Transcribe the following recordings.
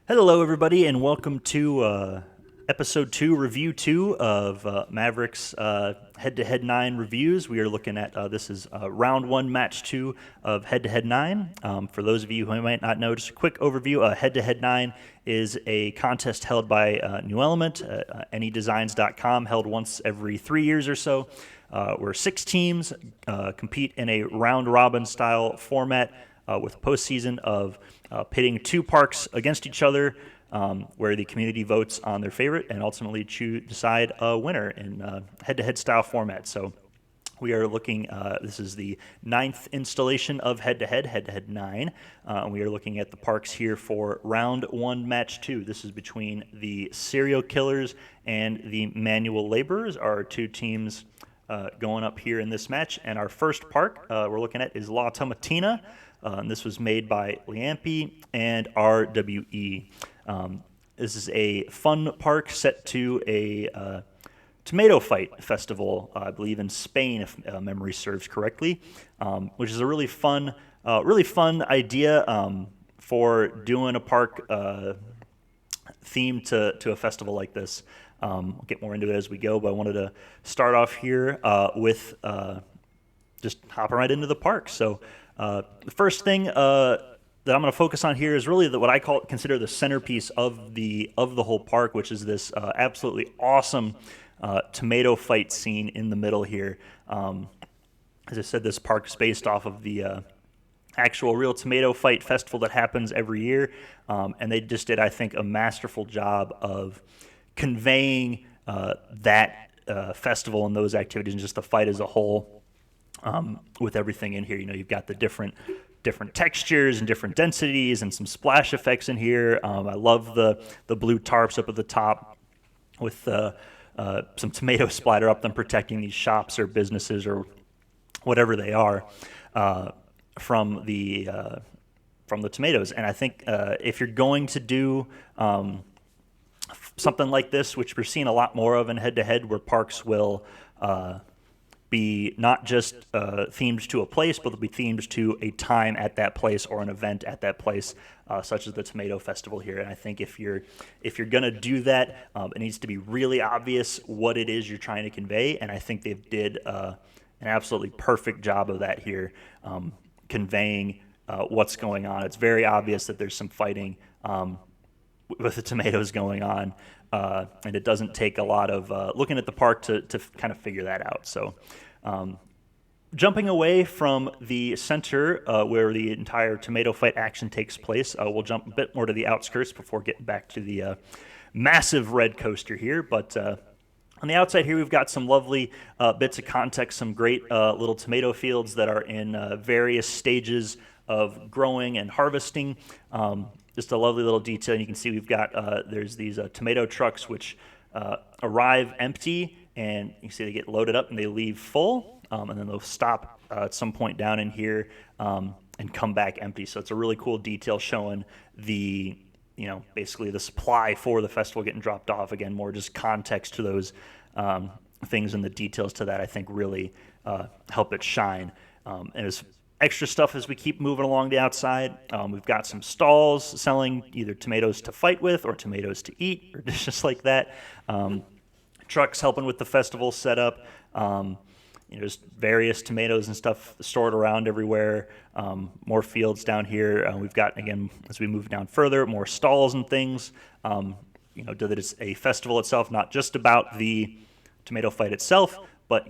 Hello, everybody, and welcome to episode 2, review 2 of Mavericks Head-2-Head-9 reviews. We are looking at this is round 1, match 2 of Head-to-Head-9. For those of you who might not know, just a quick overview. Head-to-Head-9 is a contest held by New Element, anydesigns.com, held once every 3 years or so, where 6 teams compete in a round-robin style format with a postseason of pitting 2 parks against each other, where the community votes on their favorite and ultimately decide a winner in head-to-head style format. So we are looking, this is the 9th installation of Head-to-Head, Head-to-Head 9. We are looking at the parks here for round 1, match 2. This is between the serial killers and the manual laborers, our 2 teams going up here in this match. And our first park we're looking at is Latamatina. And this was made by Liampi and RWE. This is a fun park set to a tomato fight festival, I believe in Spain, if memory serves correctly, which is a really fun idea for doing a park themed to a festival like this. We'll get more into it as we go, but I wanted to start off here with just hopping right into the park. So the first thing that I'm going to focus on here is really what I consider the centerpiece of the whole park, which is this absolutely awesome tomato fight scene in the middle here. As I said, this park is based off of the actual real tomato fight festival that happens every year, and they just did, I think, a masterful job of conveying that festival and those activities and just the fight as a whole. With everything in here, you've got the different textures and different densities and some splash effects in here. I love the blue tarps up at the top with some tomato splatter up them, protecting these shops or businesses or whatever they are from the tomatoes. And I think if you're going to do something like this, which we're seeing a lot more of in head-to-head, where parks will be not just themed to a place, but they'll be themed to a time at that place or an event at that place, such as the Tomato Festival here. And I think if you're going to do that, it needs to be really obvious what it is you're trying to convey. And I think they did an absolutely perfect job of that here, conveying what's going on. It's very obvious that there's some fighting with the tomatoes going on. And it doesn't take a lot of looking at the park to kind of figure that out. So jumping away from the center where the entire tomato fight action takes place, we'll jump a bit more to the outskirts before getting back to the massive red coaster here. But on the outside here, we've got some lovely bits of context, some great little tomato fields that are in various stages of growing and harvesting. Just a lovely little detail. And you can see we've got, there's these tomato trucks which arrive empty, and you can see they get loaded up and they leave full, and then they'll stop at some point down in here and come back empty. So it's a really cool detail showing the, basically the supply for the festival getting dropped off. Again, more just context to those things, and the details to that, I think, really help it shine. And as extra stuff as we keep moving along the outside, we've got some stalls selling either tomatoes to fight with or tomatoes to eat or dishes like that. Trucks helping with the festival setup. Just various tomatoes and stuff stored around everywhere. More fields down here. We've got, again, as we move down further, more stalls and things. That it's a festival itself, not just about the tomato fight itself, but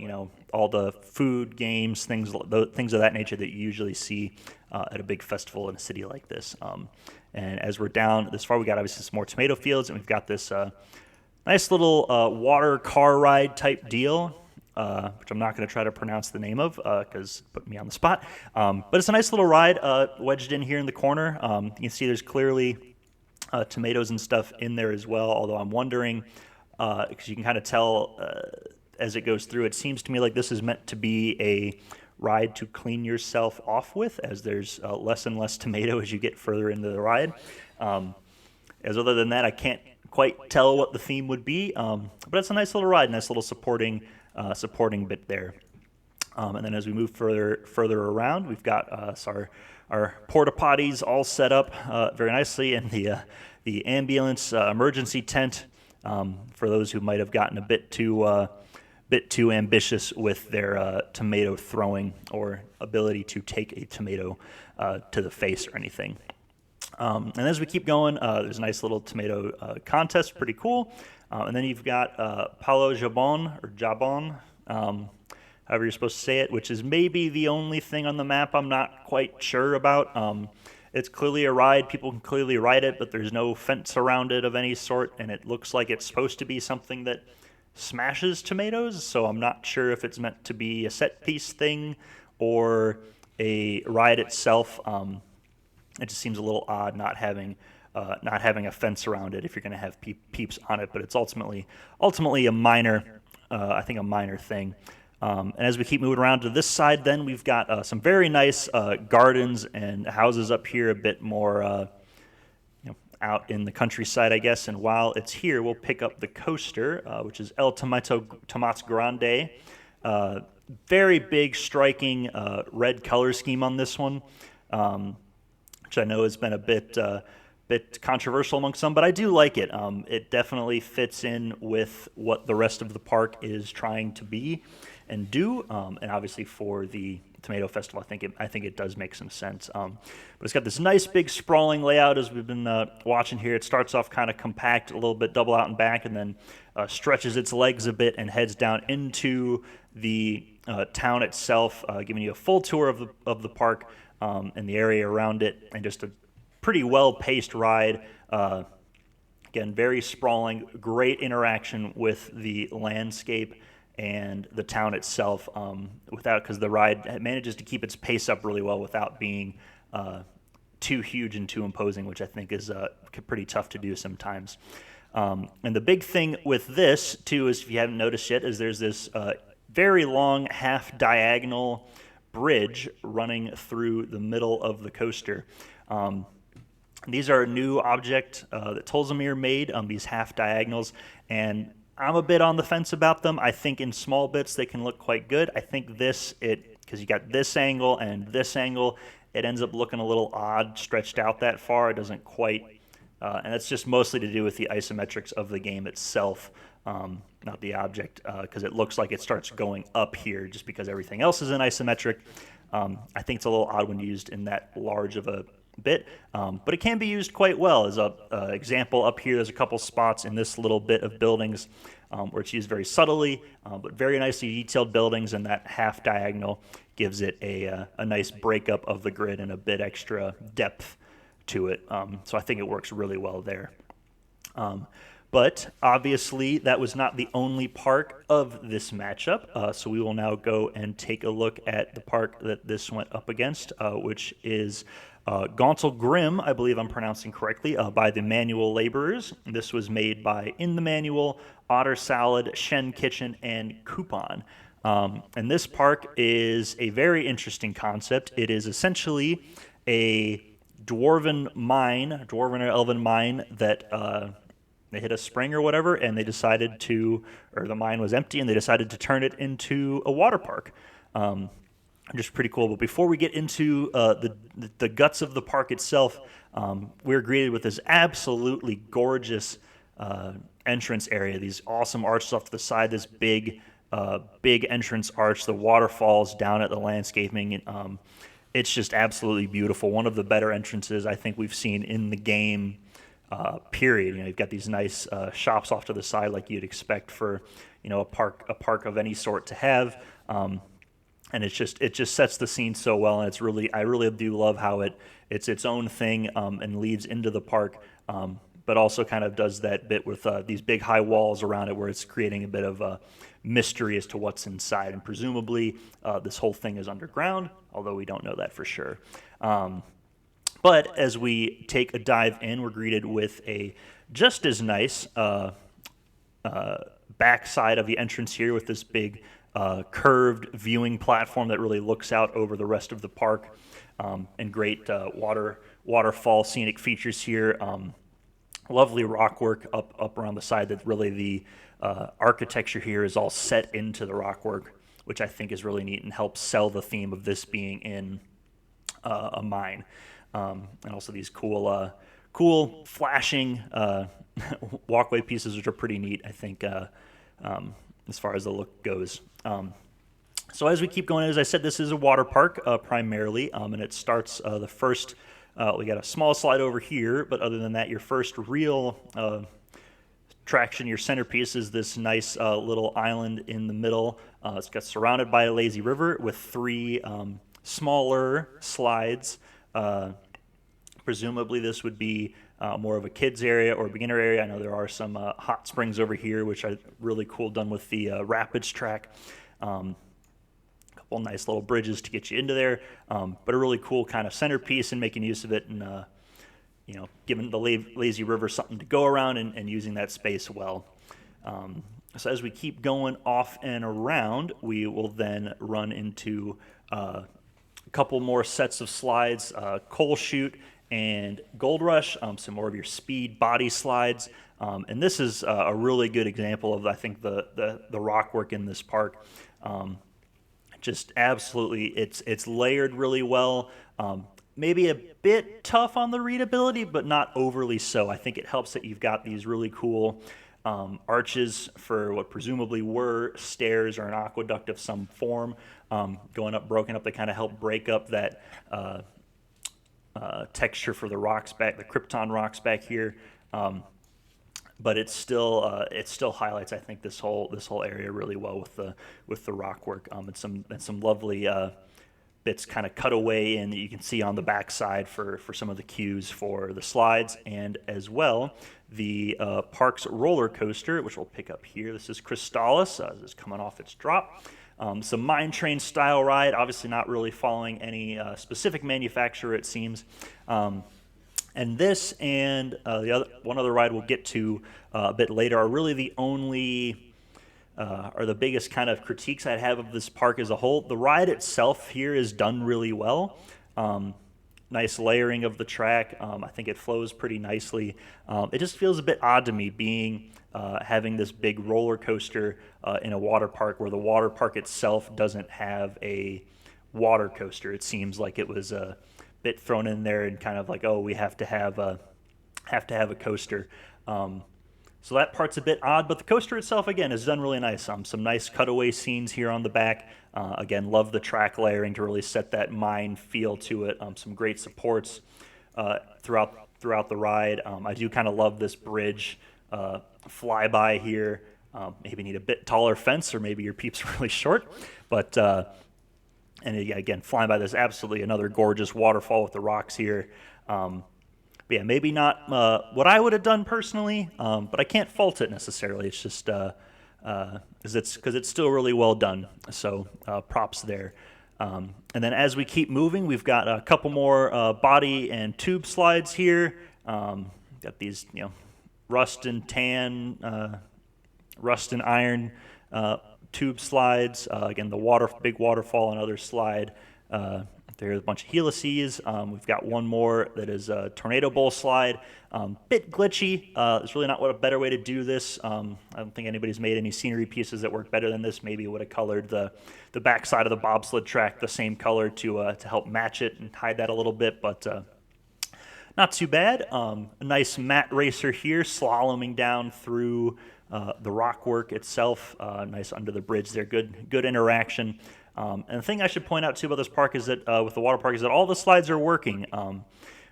all the food, games, things of that nature that you usually see at a big festival in a city like this. And as we're down this far, we got obviously some more tomato fields, and we've got this nice little water car ride type deal, which I'm not going to try to pronounce the name of because it put me on the spot. But it's a nice little ride wedged in here in the corner. You can see there's clearly tomatoes and stuff in there as well, although I'm wondering, because you can kind of tell as it goes through, it seems to me like this is meant to be a ride to clean yourself off with, as there's less and less tomato as you get further into the ride. As other than that, I can't quite tell what the theme would be, but it's a nice little ride, nice little supporting bit there. And then as we move further around, we've got our our porta potties all set up very nicely, and the ambulance emergency tent for those who might have gotten a bit too ambitious with their tomato throwing or ability to take a tomato to the face or anything. And as we keep going, there's a nice little tomato contest, pretty cool. And then you've got Palo Jabon, or Jabon, however you're supposed to say it, which is maybe the only thing on the map I'm not quite sure about. It's clearly a ride. People can clearly ride it, but there's no fence around it of any sort, and it looks like it's supposed to be something that smashes tomatoes, so I'm not sure if it's meant to be a set-piece thing or a ride itself. It just seems a little odd not having a fence around it if you're going to have peeps on it, but it's ultimately a minor thing. And as we keep moving around to this side, then we've got some very nice gardens and houses up here, a bit more out in the countryside, I guess. And while it's here, we'll pick up the coaster, which is El Tomate Grande. Very big, striking red color scheme on this one, which I know has been a bit controversial among some, but I do like it. It definitely fits in with what the rest of the park is trying to be and do, and obviously for the Tomato Festival, I think it does make some sense. But it's got this nice big sprawling layout as we've been watching here. It starts off kind of compact, a little bit double out and back, and then stretches its legs a bit and heads down into the town itself, giving you a full tour of the park and the area around it, and just a pretty well-paced ride. Again, very sprawling, great interaction with the landscape and the town itself, because the ride manages to keep its pace up really well without being too huge and too imposing, which I think is pretty tough to do sometimes. And the big thing with this, too, is if you haven't noticed yet, is there's this very long half-diagonal bridge running through the middle of the coaster. These are a new object that Tolzamir made, these half-diagonals, and I'm a bit on the fence about them. I think in small bits they can look quite good. I think because you got this angle and this angle, it ends up looking a little odd stretched out that far. It doesn't quite, and that's just mostly to do with the isometrics of the game itself, not the object, because it looks like it starts going up here just because everything else is in isometric. I think it's a little odd when used in that large of a bit, but it can be used quite well. As an example, up here there's a couple spots in this little bit of buildings where it's used very subtly, but very nicely detailed buildings, and that half diagonal gives it a nice breakup of the grid and a bit extra depth to it. So I think it works really well there. But obviously that was not the only park of this matchup, so we will now go and take a look at the park that this went up against, which is Gauntlet Grim, I believe I'm pronouncing correctly, by the Manual Laborers. This was made by In the Manual, Otter Salad, Shen Kitchen, and Coupon. And this park is a very interesting concept. It is essentially a dwarven or elven mine that they hit a spring or whatever, and the mine was empty, and they decided to turn it into a water park. Just pretty cool. But before we get into the guts of the park itself, we're greeted with this absolutely gorgeous entrance area. These awesome arches off to the side. This big entrance arch. The waterfalls down at the landscaping. It's just absolutely beautiful. One of the better entrances I think we've seen in the game. Period. You've got these nice shops off to the side, like you'd expect for a park of any sort to have. And it just sets the scene so well, and I really do love how it's its own thing and leads into the park, but also kind of does that bit with these big high walls around it, where it's creating a bit of a mystery as to what's inside, and presumably this whole thing is underground, although we don't know that for sure. But as we take a dive in, we're greeted with a just as nice backside of the entrance here, with this big curved viewing platform that really looks out over the rest of the park, and great waterfall scenic features here. Lovely rockwork up around the side. That really the architecture here is all set into the rockwork, which I think is really neat and helps sell the theme of this being in a mine. And also these cool flashing walkway pieces, which are pretty neat, I think, as far as the look goes. So as we keep going, as I said, this is a water park primarily, and it starts the first, we got a small slide over here, but other than that, your first real attraction, your centerpiece, is this nice little island in the middle. It's got surrounded by a lazy river with 3 smaller slides. Presumably this would be more of a kids area or beginner area. I know there are some hot springs over here, which are really cool, done with the rapids track. Couple nice little bridges to get you into there, but a really cool kind of centerpiece, and making use of it, and giving the lazy river something to go around, and using that space well. So as we keep going off and around, we will then run into a couple more sets of slides, Coal Chute and Gold Rush, some more of your speed body slides. And this is a really good example of, I think, the rock work in this park. Just absolutely, it's layered really well. Maybe a bit tough on the readability, but not overly so. I think it helps that you've got these really cool arches for what presumably were stairs or an aqueduct of some form, going up, broken up, that kind of help break up that texture for the rocks back, the Krypton rocks back here. But it still highlights, I think, this whole area really well with the rock work, and some lovely bits kind of cut away in that you can see on the backside for some of the cues for the slides, and as well the park's roller coaster, which we'll pick up here. This is Crystallis. This is coming off its drop. Some mine train style ride, obviously not really following any specific manufacturer, it seems. And this and one other ride we'll get to a bit later are really the only, or the biggest kind of critiques I'd have of this park as a whole. The ride itself here is done really well. Nice layering of the track. I think it flows pretty nicely. It just feels a bit odd to me having this big roller coaster in a water park where the water park itself doesn't have a water coaster. It seems like it was a bit thrown in there and kind of like, oh, we have to have a coaster. So that part's a bit odd, but the coaster itself, again, is done really nice. Some nice cutaway scenes here on the back. Again, love the track layering to really set that mine feel to it. Some great supports throughout the ride. I do kind of love this bridge flyby here. Maybe need a bit taller fence, or maybe your peep's really short, but and again, flying by this, absolutely another gorgeous waterfall with the rocks here. But yeah, maybe not what I would have done personally, but I can't fault it necessarily. It's just because it's still really well done. So props there. And then as we keep moving, we've got a couple more body and tube slides here. Got these, rust and iron tube slides. Again, the big waterfall, another slide. There's a bunch of helices. We've got one more that is a tornado bowl slide. Bit glitchy. It's really not what a better way to do this. I don't think anybody's made any scenery pieces that work better than this. Maybe it would have colored the backside of the bobsled track the same color to help match it and hide that a little bit, but not too bad. A nice mat racer here, slaloming down through the rock work itself. Nice under the bridge there. Good interaction. And the thing I should point out too about this park is that with the water park is that all the slides are working,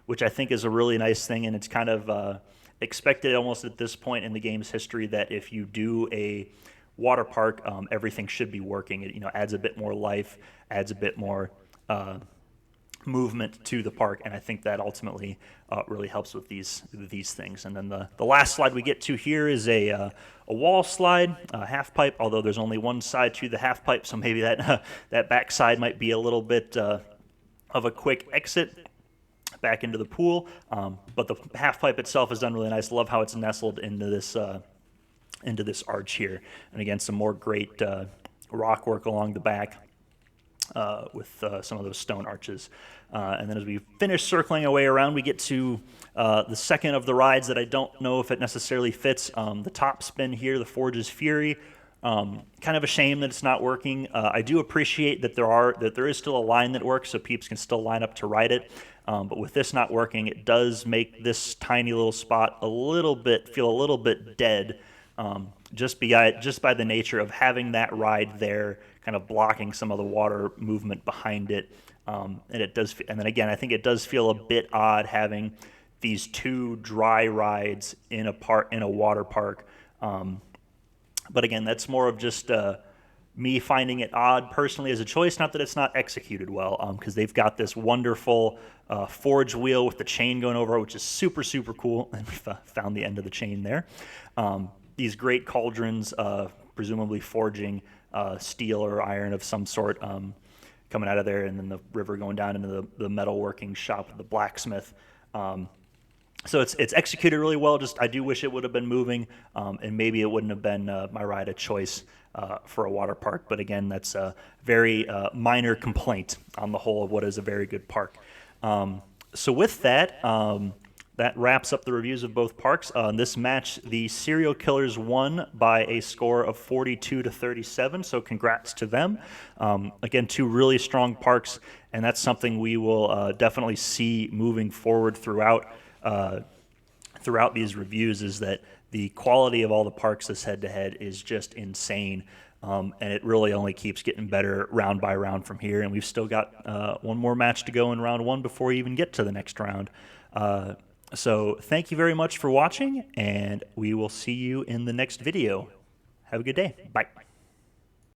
which I think is a really nice thing, and it's kind of expected almost at this point in the game's history that if you do a water park, everything should be working. It adds a bit more life, adds a bit more movement to the park, and I think that ultimately really helps with these things. And then the last slide we get to here is a wall slide, half pipe, although there's only one side to the half pipe, so maybe that back side might be a little bit of a quick exit back into the pool, but the half pipe itself is done really nice. Love how it's nestled into this arch here, and again, some more great rock work along the back with some of those stone arches. And then as we finish circling our way around, we get to the second of the rides that I don't know if it necessarily fits. The top spin here, the Forge's Fury. Kind of a shame that it's not working. I do appreciate that there is still a line that works, so peeps can still line up to ride it. But with this not working, it does make this tiny little spot feel a little bit dead, just by the nature of having that ride there, kind of blocking some of the water movement behind it. And then again, I think it does feel a bit odd having these two dry rides in a water park. But again, that's more of just me finding it odd personally as a choice, not that it's not executed well, because they've got this wonderful forge wheel with the chain going over it, which is super, super cool. And we found the end of the chain there. These great cauldrons, presumably forging steel or iron of some sort, coming out of there, and then the river going down into the metalworking shop of the blacksmith. So it's executed really well. Just I do wish it would have been moving, and maybe it wouldn't have been my ride of choice for a water park. But again, that's a very minor complaint on the whole of what is a very good park. So with that, that wraps up the reviews of both parks. In this match, the Serial Killers won by a score of 42-37. So congrats to them. Again, two really strong parks, and that's something we will definitely see moving forward throughout these reviews, is that the quality of all the parks this head-to-head is just insane, and it really only keeps getting better round by round from here, and we've still got one more match to go in round one before we even get to the next round. So thank you very much for watching, and we will see you in the next video. Have a good day. Bye.